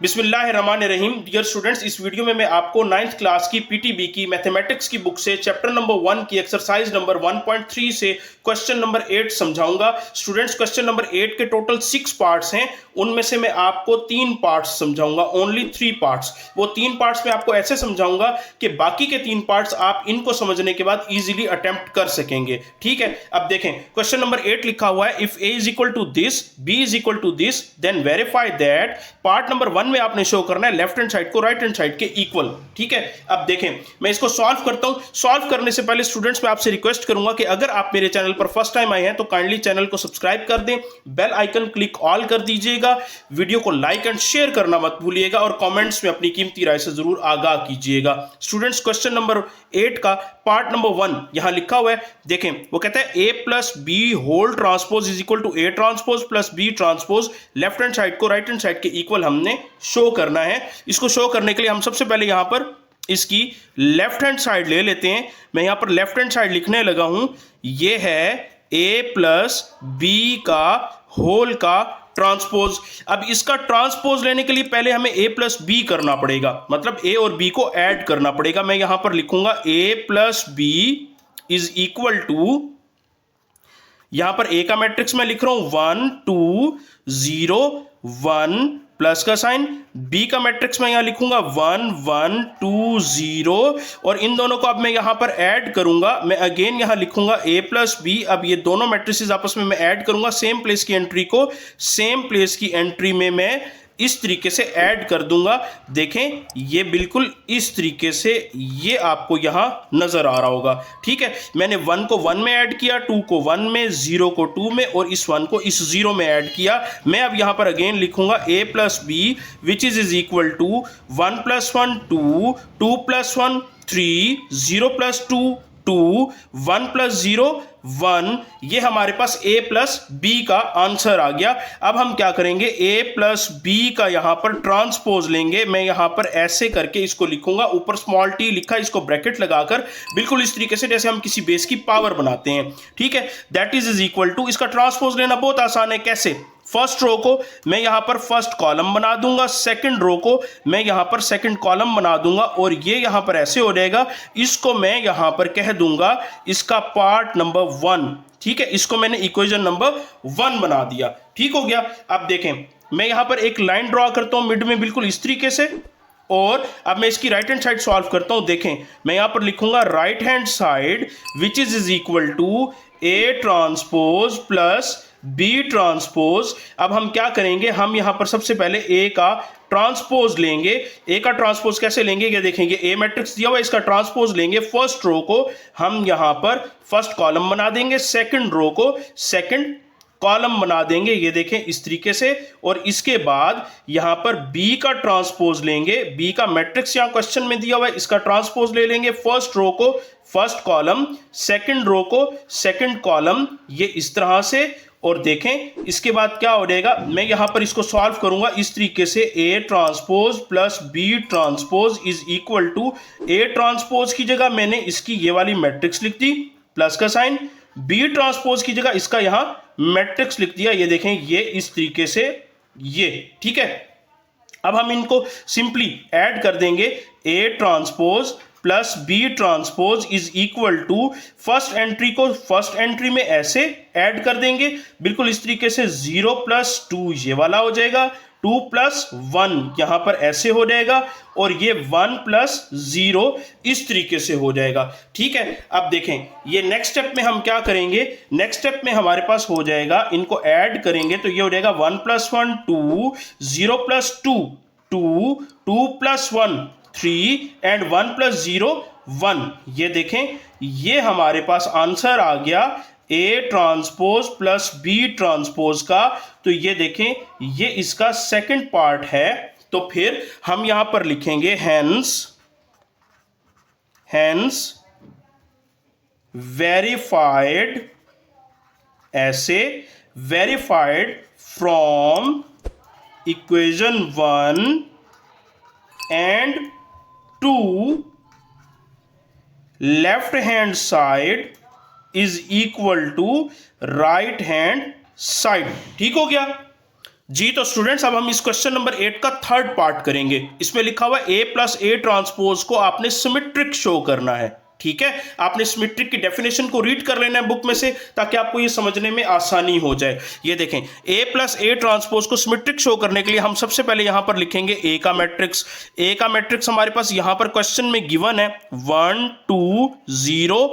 बिस्मिल्लाहिर्रहमानिर्रहीम। Dear students, इस video में मैं आपको 9th क्लास की पीटीबी की मैथमेटिक्स की बुक से चैप्टर नंबर 1 की एक्सरसाइज नंबर 1.3 से क्वेश्चन नंबर 8 समझाऊंगा। स्टूडेंट्स, क्वेश्चन नंबर 8 के टोटल 6 पार्ट्स हैं, उनमें से मैं आपको 3 पार्ट्स समझाऊंगा, ओनली 3 पार्ट्स। वो 3 पार्ट्स में आपको ऐसे समझाऊंगा कि बाकी के 3 पार्ट्स आप इनको समझने के बाद इजीली अटेम्प्ट कर सकेंगे। ठीक है, अब देखें क्वेश्चन नंबर 8 लिखा हुआ है, if A is equal to this, B is equal to this, then verify that. Part number 1 में आपने शो करना है लेफ्ट हैंड साइड को राइट हैंड साइड के इक्वल। ठीक है, अब देखें मैं इसको सॉल्व करता हूं। सॉल्व करने से पहले स्टूडेंट्स मैं आपसे रिक्वेस्ट करूंगा कि अगर आप मेरे चैनल पर फर्स्ट टाइम आए हैं तो काइंडली चैनल को सब्सक्राइब कर दें, बेल आइकन क्लिक ऑल कर दीजिएगा, वीडियो को लाइक एंड शेयर करना मत भूलिएगा और कमेंट्स में अपनी कीमती राय से जरूर आगाह कीजिएगा। स्टूडेंट्स, क्वेश्चन नंबर 8 का पार्ट नंबर 1 यहां लिखा हुआ है, देखें वो कहता है A plus B whole transpose is equal to A transpose plus B transpose. Left hand side को राइट हैंड साइड के इक्वल हमने शो करना है। इसको शो करने के लिए हम सबसे पहले यहां पर इसकी लेफ्ट हैंड साइड ले लेते हैं। मैं यहां पर लेफ्ट हैंड साइड लिखने लगा हूं, यह है ए प्लस बी का होल का ट्रांसपोज। अब इसका ट्रांसपोज लेने के लिए पहले हमें ए प्लस बी करना पड़ेगा, मतलब ए और बी को ऐड करना पड़ेगा। मैं यहां पर लिखूंगा A plus B is equal to, यहां पर ए का मैट्रिक्स मैं लिख रहा हूं 1 2 0 1 प्लस का साइन, बी का मैट्रिक्स मैं यहां लिखूंगा 1 1 2 0 और इन दोनों को अब मैं यहां पर ऐड करूंगा। मैं अगेन यहां लिखूंगा ए प्लस बी। अब ये दोनों मैट्रिसेस आपस में मैं ऐड करूंगा, सेम प्लेस की एंट्री को सेम प्लेस की एंट्री में मैं इस तरीके से ऐड कर दूंगा। देखें ये बिल्कुल इस तरीके से ये आपको यहां नजर आ रहा होगा। ठीक है, मैंने 1 को 1 में ऐड किया, 2 को 1 में, 0 को 2 में और इस 1 को इस 0 में ऐड किया। मैं अब यहां पर अगेन लिखूंगा A plus B which is equal to 1 plus 1 2 2 plus 1 3 0 plus 2 2 1 plus 0 1। ये हमारे पास a प्लस बी का आंसर आ गया। अब हम क्या करेंगे, a प्लस बी का यहां पर ट्रांसपोज लेंगे। मैं यहां पर ऐसे करके इसको लिखूंगा, ऊपर स्मॉल टी लिखा, इसको ब्रैकेट लगाकर बिल्कुल इस तरीके से जैसे हम किसी बेस की पावर बनाते हैं। ठीक है, दैट इज इक्वल टू, इसका ट्रांसपोज लेना बहुत आसान है। कैसे, फर्स्ट रो को मैं यहां पर फर्स्ट कॉलम बना दूंगा, सेकंड रो को मैं यहां पर सेकंड कॉलम बना दूंगा और ये यहां पर ऐसे हो जाएगा। इसको मैं यहां पर कह दूंगा इसका पार्ट नंबर 1। ठीक है, इसको मैंने इक्वेशन नंबर 1 बना दिया। ठीक हो गया। अब देखें मैं यहां पर एक लाइन ड्रॉ करता हूं मिड में बिल्कुल इस तरीके से, और अब मैं इसकी राइट हैंड साइड सॉल्व करता हूं। देखें मैं यहां पर लिखूंगा right hand side which is equal to A transpose plus B transpose. अब हम क्या करेंगे, हम यहां पर सबसे पहले ए का ट्रांसपोज लेंगे। ए का ट्रांसपोज कैसे लेंगे, ये देखेंगे, ए मैट्रिक्स दिया हुआ है, इसका ट्रांसपोज लेंगे। फर्स्ट रो को हम यहां पर फर्स्ट कॉलम बना देंगे, सेकंड रो को सेकंड कॉलम बना देंगे, ये देखें इस तरीके से। और इसके बाद यहां पर b का ट्रांसपोज लेंगे, b का मैट्रिक्स यहां क्वेश्चन में दिया हुआ है, इसका ट्रांसपोज ले लेंगे। फर्स्ट रो को फर्स्ट कॉलम, सेकंड रो को सेकंड कॉलम, ये इस तरह से। और देखें इसके बाद क्या हो जाएगा, मैं यहां पर इसको सॉल्व करूंगा इस तरीके से, a transpose plus b transpose is equal to, a transpose की जगह मैंने इसकी ये वाली मैट्रिक्स लिख दी प्लस का साइन, b ट्रांसपोज की जगह इसका यहां मैट्रिक्स लिख दिया, ये देखें ये इस तरीके से ये। ठीक है, अब हम इनको सिंपली ऐड कर देंगे, a transpose plus B transpose is equal to, first entry को फर्स्ट एंट्री में ऐसे ऐड कर देंगे बिल्कुल इस तरीके से, 0 प्लस 2 ये वाला हो जाएगा, 2 प्लस 1 यहां पर ऐसे हो जाएगा और ये 1 प्लस 0 इस तरीके से हो जाएगा। ठीक है, अब देखें ये नेक्स्ट स्टेप में हम क्या करेंगे, नेक्स्ट स्टेप में हमारे पास हो जाएगा, इनको ऐड करेंगे तो ये हो जाएगा 1 plus 1 2 0 plus 2 2 2 plus 1 3 and 1 plus 0 1। ये देखें ये हमारे पास आंसर आ गया A transpose plus B transpose का। तो ये देखें ये इसका सेकंड पार्ट है। तो फिर हम यहां पर लिखेंगे हैंस वेरीफाइड, ऐसे verified from equation 1 and 2 left hand side is equal to right hand side. ठीक हो गया। जी तो स्टूडेंट्स अब हम इस क्वेश्चन नंबर 8 का थर्ड पार्ट करेंगे। इसमें लिखा हुआ ए प्लस ए ट्रांसपोज को आपने सिमेट्रिक शो करना है। ठीक है, आपने सिमेट्रिक की डेफिनेशन को रीड कर लेना है बुक में से, ताकि आपको ये समझने में आसानी हो जाए। ये देखें, ए प्लस ए ट्रांसपोज को सिमेट्रिक शो करने के लिए हम सबसे पहले यहां पर लिखेंगे ए का मैट्रिक्स। ए का मैट्रिक्स हमारे पास यहां पर क्वेश्चन में गिवन है 1 2 0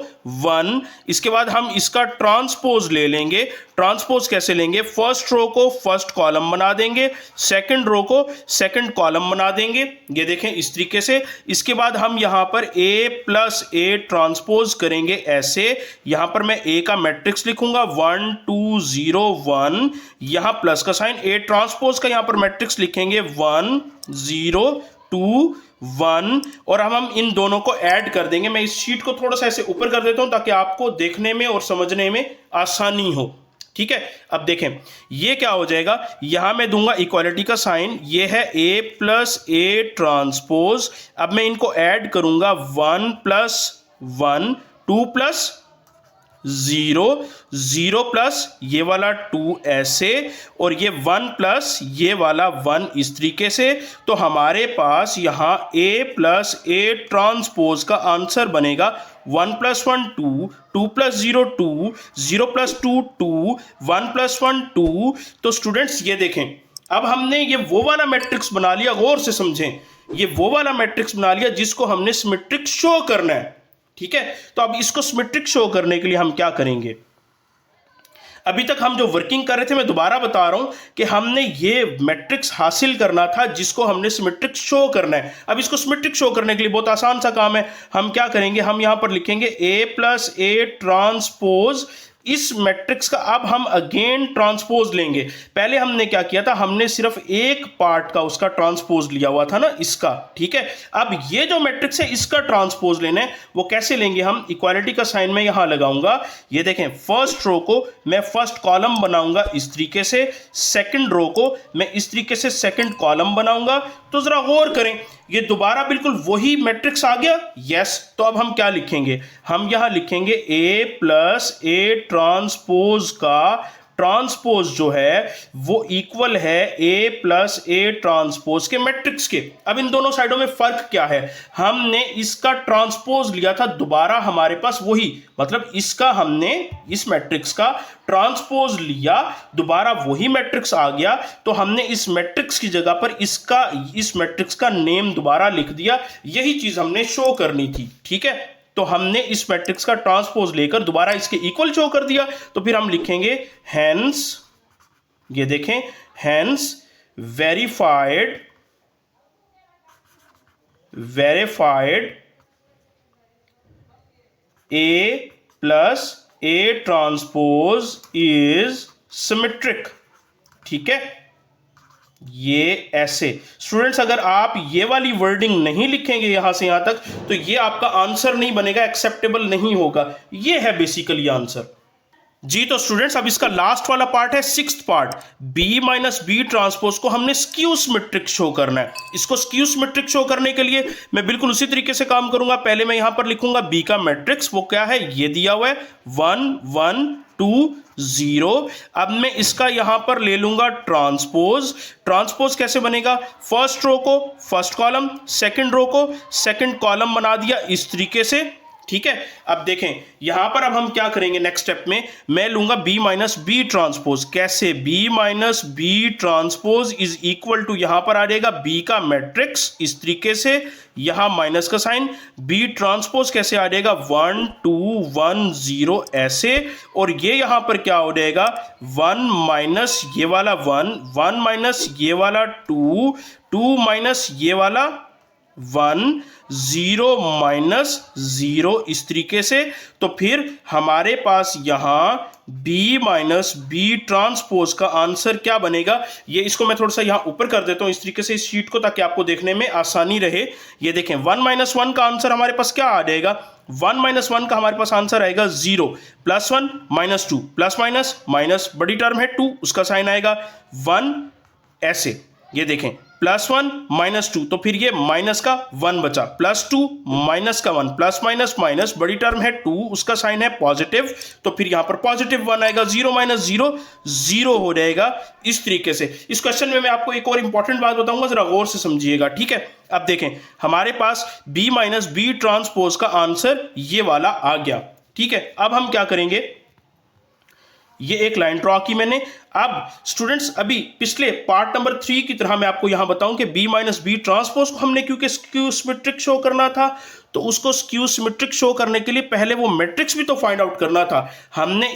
1। इसके बाद हम इसका ट्रांसपोज ले लेंगे। ट्रांसपोज कैसे लेंगे? फर्स्ट रो को फर्स्ट कॉलम बना देंगे, सेकंड रो को सेकंड कॉलम बना देंगे। ये देखें इस तरीके से। इसके बाद हम यहां पर ए प्लस ए ट्रांसपोज करेंगे ऐसे। यहां पर मैं ए का मैट्रिक्स लिखूंगा 1 2 0 1, यहां प्लस का साइन। ए ट्रांसपोज का यहां पर मैट्रिक्स लिखेंगे 1 0 2 1, और हम इन दोनों को ऐड कर देंगे। मैं इस शीट को थोड़ा सा ऐसे ऊपर कर देता हूं ताकि आपको देखने में और समझने में आसानी हो। ठीक है, अब देखें ये क्या हो जाएगा। यहां मैं दूंगा इक्वालिटी का साइन, ये है ए प्लस ए ट्रांसपोज। अब मैं इनको ऐड करूंगा 1 प्लस 1 2 प्लस 0 0 प्लस ये वाला 2 ऐसे, और ये 1 प्लस ये वाला 1 इस तरीके से। तो हमारे पास यहां a प्लस ए ट्रांसपोज का आंसर बनेगा 1 प्लस 1 2 2 प्लस 0 2 0 प्लस 2 2 1 प्लस 1 2। तो स्टूडेंट्स ये देखें, अब हमने ये वो वाला मैट्रिक्स बना लिया। गौर से समझें, ये वो वाला मैट्रिक्स बना लिया जिसको हमने सिमेट्रिक शो करना है। ठीक है, तो अब इसको सिमेट्रिक शो करने के लिए हम क्या करेंगे? अभी तक हम जो वर्किंग कर रहे थे, मैं दोबारा बता रहा हूं कि हमने ये मैट्रिक्स हासिल करना था जिसको हमने सिमेट्रिक शो करना है। अब इसको सिमेट्रिक शो करने के लिए बहुत आसान सा काम है। हम क्या करेंगे? हम यहां पर लिखेंगे ए प्लस ए ट्रांसपोज। इस मैट्रिक्स का अब हम अगेन ट्रांसपोज लेंगे। पहले हमने क्या किया था? हमने सिर्फ एक पार्ट का उसका ट्रांसपोज लिया हुआ था ना, इसका। ठीक है, अब ये जो मैट्रिक्स है इसका ट्रांसपोज लेना है। वो कैसे लेंगे हम? इक्वालिटी का साइन में यहां लगाऊंगा। ये देखें, फर्स्ट रो को मैं फर्स्ट कॉलम बनाऊंगा इस तरीके से, सेकंड रो को मैं इस तरीके से सेकंड कॉलम बनाऊंगा। तो जरा गौर करें, ये दोबारा बिल्कुल वही मैट्रिक्स आ गया। यस, तो अब हम क्या लिखेंगे? हम यहां लिखेंगे ए प्लस ए ट्रांसपोज का ट्रांसपोज जो है वो इक्वल है ए प्लस ए ट्रांसपोज के मैट्रिक्स के। अब इन दोनों साइडों में फर्क क्या है? हमने इसका ट्रांसपोज लिया था, दोबारा हमारे पास वही, मतलब इसका हमने इस मैट्रिक्स का ट्रांसपोज लिया, दोबारा वही मैट्रिक्स आ गया। तो हमने इस मैट्रिक्स की जगह पर इसका इस मैट्रिक्स का नेम दोबारा लिख दिया। यही चीज हमने शो करनी थी। ठीक है, तो हमने इस मैट्रिक्स का ट्रांसपोज लेकर दोबारा इसके इक्वल शो कर दिया। तो फिर हम लिखेंगे हेंस, ये देखें, hence verified A plus A transpose is symmetric. ठीक है, ये ऐसे। स्टूडेंट्स, अगर आप ये वाली वर्डिंग नहीं लिखेंगे यहां से यहां तक, तो ये आपका आंसर नहीं बनेगा, एक्सेप्टेबल नहीं होगा। ये है बेसिकली आंसर। जी तो स्टूडेंट्स, अब इसका लास्ट वाला पार्ट है, sixth part. B minus B transpose को हमने स्क्यू सिमेट्रिक शो करना है। इसको स्क्यू सिमेट्रिक शो करने के लिए मैं बिल्कुल उसी तरीके से काम करूंगा। पहले मैं यहां पर लिखूंगा बी का मैट्रिक्स, वो क्या है? ये दिया हुआ है 1 1 2 0। अब मैं इसका यहां पर ले लूंगा ट्रांसपोज। ट्रांसपोज कैसे बनेगा? फर्स्ट रो को फर्स्ट कॉलम, सेकंड रो को सेकंड कॉलम बना दिया इस तरीके से। ठीक है, अब देखें यहां पर अब हम क्या करेंगे? नेक्स्ट स्टेप में मैं लूंगा बी माइनस बी ट्रांसपोज। कैसे? B minus B transpose is equal to, यहां पर आ जाएगा बी का मैट्रिक्स इस तरीके से, यहां माइनस का साइन। बी ट्रांसपोज कैसे आ जाएगा? 1 2 1 0 ऐसे, और ये यहां पर क्या हो जाएगा? 1 माइनस ये वाला 1 1 माइनस ये वाला 2 2 माइनस ये वाला 1 0 माइनस 0 इस तरीके से। तो फिर हमारे पास यहां b माइनस बी ट्रांसपोज का आंसर क्या बनेगा? ये इसको मैं थोड़ा सा यहां ऊपर कर देता हूं इस तरीके से इस शीट को, ताकि आपको देखने में आसानी रहे। ये देखें, 1 माइनस 1 का आंसर हमारे पास क्या आ जाएगा? 1 माइनस 1 का हमारे पास आंसर आएगा 0, plus 1 minus 2, plus minus minus, बड़ी टर्म है 2, उसका साइन आएगा 1 ऐसे। ये देखें, +1 -2, तो फिर ये माइनस का 1 बचा, +2 -1, प्लस माइनस माइनस, बड़ी टर्म है 2, उसका साइन है पॉजिटिव, तो फिर यहां पर +1 आएगा, 0 - 0 0 हो जाएगा। इस तरीके से इस क्वेश्चन में मैं आपको एक और इंपॉर्टेंट बात बताऊंगा, जरा गौर से समझिएगा, ठीक है। अब देखें, हमारे पास B - B ट्रांसपोज का आंसर ये वाला आ गया, ठीक है। अब हम क्या करेंगे, ये एक लाइन ड्रॉ की मैंने। अब स्टूडेंट्स, अभी पिछले पार्ट नंबर 3 की तरह मैं आपको यहां बताऊं कि B - B ट्रांसपोज को हमने क्योंकि स्क्यू सिमेट्रिक शो करना था, तो उसको स्क्यू सिमेट्रिक शो करने के लिए पहले वो मैट्रिक्स भी तो फाइंड आउट करना था। हमने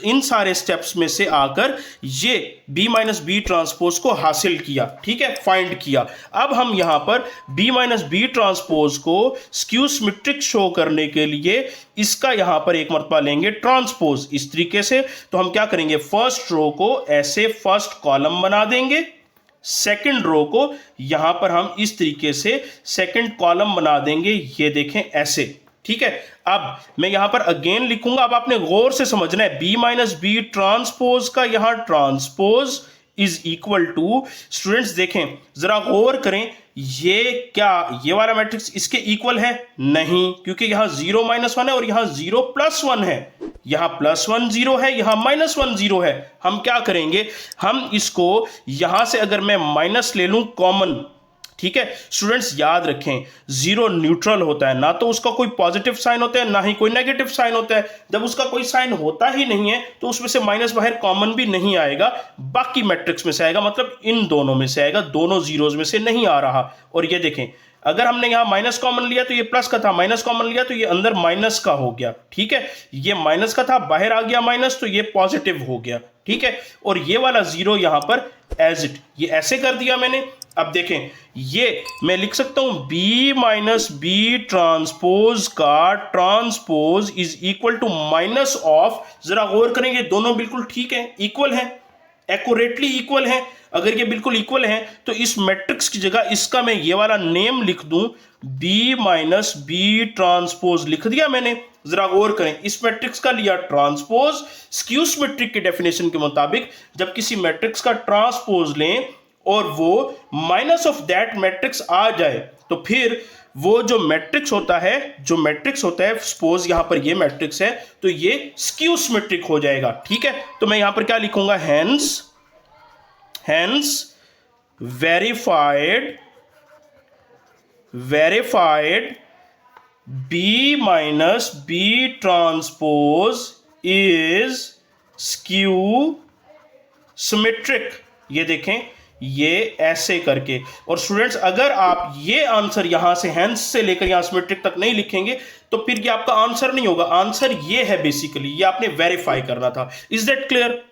इन सारे स्टेप्स में से आकर ये B - B ट्रांसपोज को हासिल किया, ठीक है, फाइंड किया। अब हम यहां पर B - B ट्रांसपोज को स्क्यू सिमेट्रिक शो करने के लिए इसका यहां पर एक मर्तबा लेंगे ट्रांसपोज, इस तरीके से। तो हम क्या करेंगे, फर्स्ट रो को ऐसे फर्स्ट कॉलम बना देंगे, सेकंड रो को यहां पर हम इस तरीके से सेकंड कॉलम बना देंगे, ये देखें ऐसे, ठीक है। अब मैं यहां पर अगेन लिखूंगा, अब आपने गौर से समझना है, B - B ट्रांसपोज का यहां transpose is equal to, students देखें जरा गौर करें, ये क्या ये वाला मैट्रिक्स इसके इक्वल है? नहीं, क्योंकि यहां 0 - 1 है और यहां 0 + 1 है, यहां +1 0 है, यहां -1 0 है। हम क्या करेंगे, हम इसको यहां से अगर मैं माइनस ले लूं कॉमन, ठीक है। स्टूडेंट्स याद रखें, 0 न्यूट्रल होता है, ना तो उसका कोई पॉजिटिव साइन होता है ना ही कोई नेगेटिव साइन होता है। जब उसका कोई साइन होता ही नहीं है तो उसमें से माइनस बाहर कॉमन भी नहीं आएगा, बाकी मैट्रिक्स में से आएगा, मतलब इन दोनों में से आएगा, दोनों जीरोज में से नहीं आ रहा। और ये देखें, अगर हमने यहां माइनस कॉमन लिया तो ये प्लस का था, माइनस कॉमन लिया तो ये अंदर माइनस का हो गया, ठीक है। ये माइनस का था, बाहर आ गया माइनस, तो ये पॉजिटिव हो गया, ठीक है। और ये वाला 0 यहां पर एज इट, ये ऐसे कर दिया मैंने। अब देखें, ये मैं लिख सकता हूं B - B ट्रांसपोज का transpose is equal to minus of, जरा गौर करेंगे, दोनों बिल्कुल ठीक है, इक्वल है, एक्यूरेटली इक्वल है। अगर ये बिल्कुल इक्वल है तो इस मैट्रिक्स की जगह इसका मैं ये वाला नेम लिख दूं, B - B ट्रांसपोज लिख दिया मैंने। जरा गौर करें, इस मैट्रिक्स का लिया ट्रांसपोज, स्क्यू सिमेट्रिक के डेफिनेशन के मुताबिक जब किसी मैट्रिक्स का ट्रांसपोज लें और वो माइनस ऑफ दैट मैट्रिक्स आ जाए, तो फिर वो जो मैट्रिक्स होता है, सपोज यहां पर ये मैट्रिक्स है, तो ये स्क्यू सिमेट्रिक हो जाएगा, ठीक है। तो मैं यहां पर क्या लिखूंगा, hence verified B - B transpose is skew symmetric, ये देखें, ये ऐसे करके। और स्टूडेंट्स, अगर आप ये आंसर यहां से हेंस से लेकर यहां सिमेट्रिक तक नहीं लिखेंगे तो फिर ये आपका आंसर नहीं होगा। आंसर ये है बेसिकली, ये आपने वेरीफाई करना था। Is that clear?